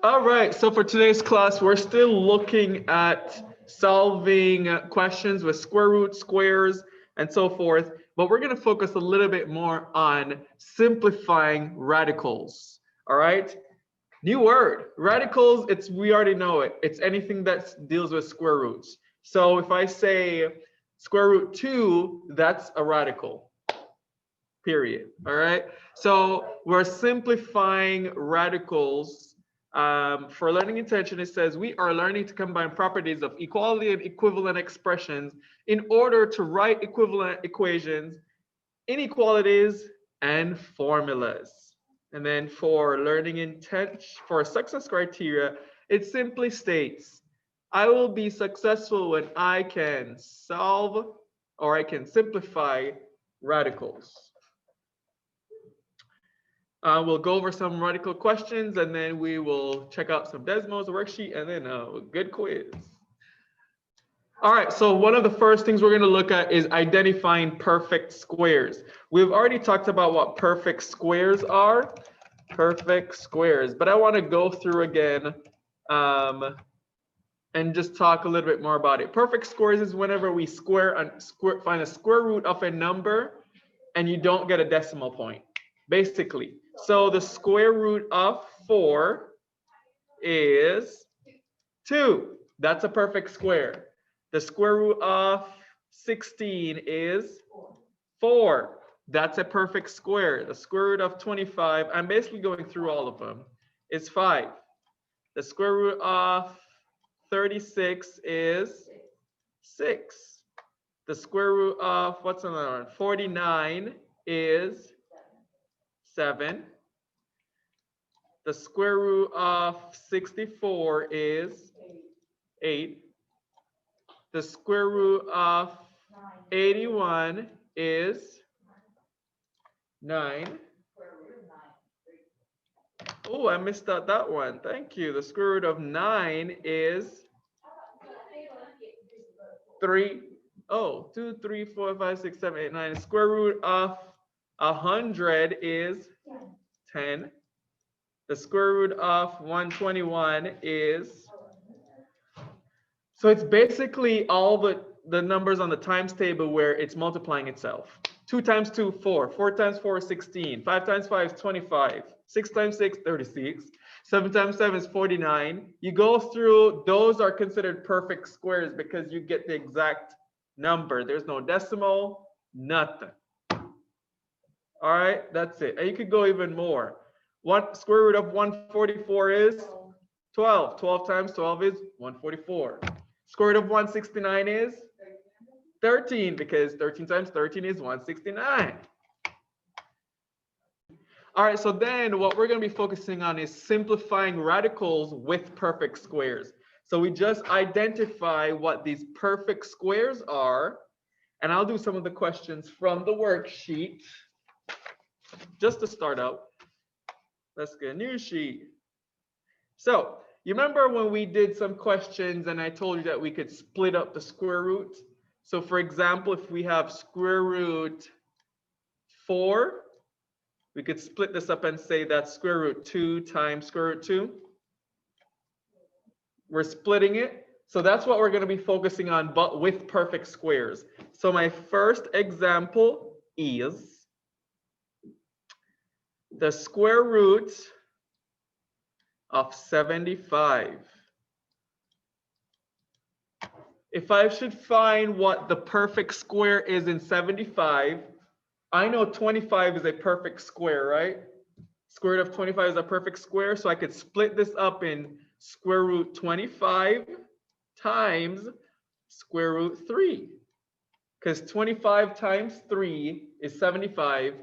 All right, so for today's class, we're still looking at solving questions with square roots, squares, and so forth, but we're going to focus a little bit more on simplifying radicals. All right, new word, radicals, we already know it. It's anything that deals with square roots. So if I say square root 2, that's a radical. Period. All right. So we're simplifying radicals. For learning intention, it says we are learning to combine properties of equality and equivalent expressions in order to write equivalent equations, inequalities, and formulas. And then for learning intent, for success criteria, it simply states, I will be successful when I can solve or I can simplify radicals. We'll go over some radical questions and then we will check out some Desmos worksheet and then a good quiz. All right, so one of the first things we're going to look at is identifying perfect squares. We've already talked about what perfect squares are, perfect squares, but I want to go through again and just talk a little bit more about it. Perfect squares is whenever we find a square root of a number and you don't get a decimal point, basically. So the square root of 4 is 2. That's a perfect square. The square root of 16 is 4. That's a perfect square. The square root of 25, I'm basically going through all of them, is 5. The square root of 36 is 6. The square root of, what's another one? 49 is 7. The square root of 64 is 8. The square root of 81 is 9. Oh, I missed out that one. Thank you. The square root of 9 is 3. Oh, 2, 3, 4, 5, 6, 7, 8, 9. The square root of 100 is 10. The square root of 121 is, so it's basically all the numbers on the times table where it's multiplying itself. 2 times 2, 4. 4 times 4 is 16. 5 times 5 is 25. 6 times 6, 36. 7 times 7 is 49. You go through, those are considered perfect squares because you get the exact number. There's no decimal, nothing. All right, that's it. And you could go even more. Square root of 144 is 12. 12 times 12 is 144. Square root of 169 is 13 because 13 times 13 is 169. All right, so then what we're going to be focusing on is simplifying radicals with perfect squares. So we just identify what these perfect squares are, and I'll do some of the questions from the worksheet just to start out. Let's get a new sheet. So you remember when we did some questions and I told you that we could split up the square root? So for example, if we have square root 4, we could split this up and say that's square root 2 times square root 2. We're splitting it. So that's what we're going to be focusing on, but with perfect squares. So my first example is the square root of 75. If I should find what the perfect square is in 75, I know 25 is a perfect square, right? Square root of 25 is a perfect square, so I could split this up in square root 25 times square root 3. Because 25 times 3 is 75,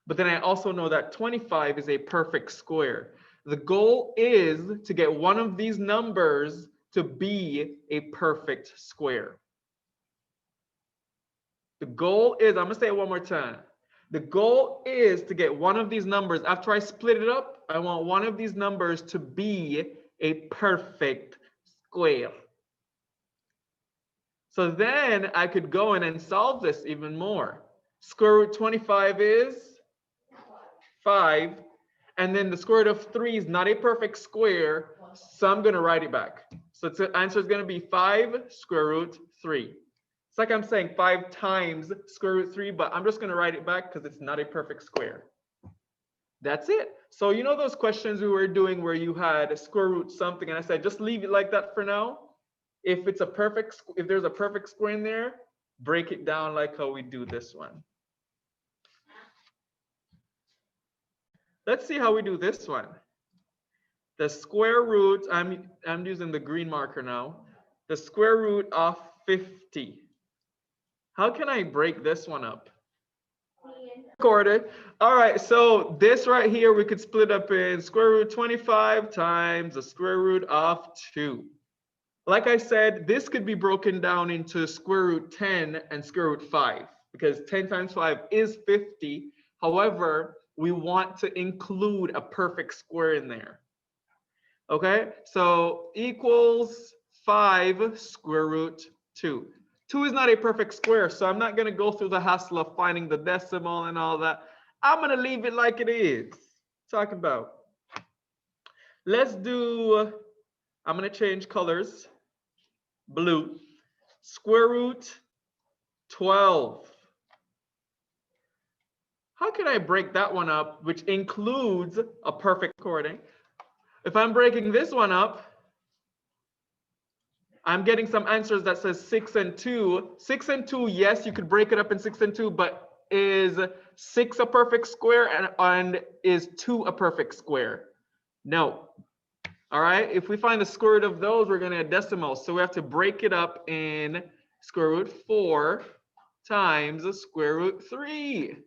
but then I also know that 25 is a perfect square. The goal is to get one of these numbers to be a perfect square. The goal is, I'm going to say it one more time. The goal is to get one of these numbers. After I split it up, I want one of these numbers to be a perfect square. So then I could go in and solve this even more. Square root 25 is 5. And then the square root of 3 is not a perfect square. so I'm going to write it back. So the answer is going to be 5 square root 3. It's like I'm saying 5 times square root 3, but I'm just going to write it back because it's not a perfect square. That's it. So you know those questions we were doing where you had square root something, and I said just leave it like that for now. If there's a perfect square in there, break it down like how we do this one. Let's see how we do this one. The square root, I'm using the green marker now. The square root of 50. How can I break this one up? Recorded. All right, so this right here we could split up in square root 25 times the square root of 2. Like I said, this could be broken down into square root 10 and square root 5 because 10 times 5 is 50. However, we want to include a perfect square in there. Okay, so equals 5 square root 2. 2 is not a perfect square, so I'm not going to go through the hassle of finding the decimal and all that. I'm going to leave it like it is. Talking about. Let's do, I'm going to change colors. Blue. Square root 12. How can I break that one up, which includes a perfect recording? If I'm breaking this one up, I'm getting some answers that says 6 and 2. 6 and 2, yes, you could break it up in 6 and 2, but is 6 a perfect square and is 2 a perfect square? No. All right, if we find the square root of those, we're going to add decimals. So we have to break it up in square root 4 times the square root 3.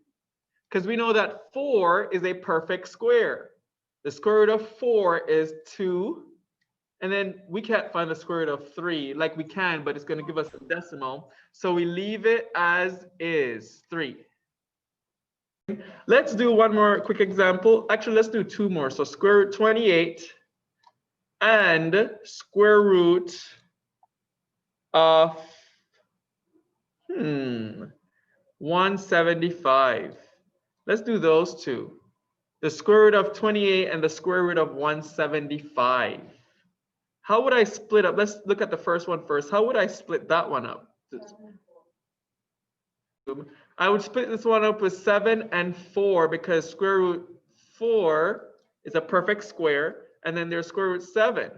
Because we know that 4 is a perfect square. The square root of 4 is 2. And then we can't find the square root of 3. Like we can, but it's going to give us a decimal. So we leave it as is, 3. Let's do one more quick example. Actually, let's do 2 more. So square root 28 and square root of 175. Let's do those two. The square root of 28 and the square root of 175. How would I split up? Let's look at the first one first. How would I split that one up? I would split this one up with 7 and 4 because square root 4 is a perfect square. And then there's square root 7.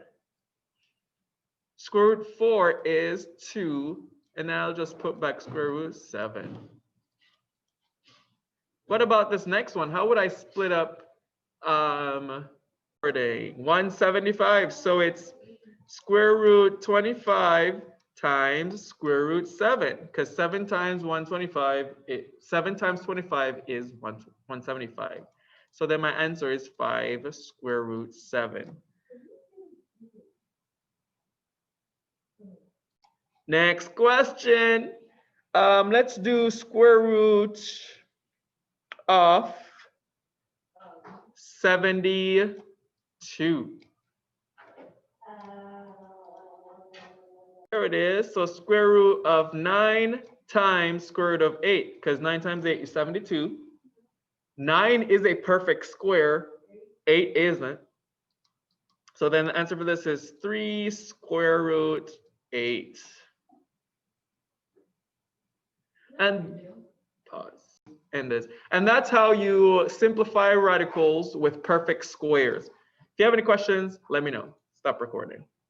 Square root 4 is 2. And then I'll just put back square root 7. What about this next one? How would I split up 175? So it's square root 25 times square root 7, because 7 times 125, 7 times 25 is 175. So then my answer is 5 square root 7. Next question. Let's do square root of 72. There it is. So square root of 9 times square root of 8, because 9 times 8 is 72. 9 is a perfect square. 8 isn't. So then the answer for this is 3 square root 8. And pause. End this. And that's how you simplify radicals with perfect squares. If you have any questions, let me know. Stop recording.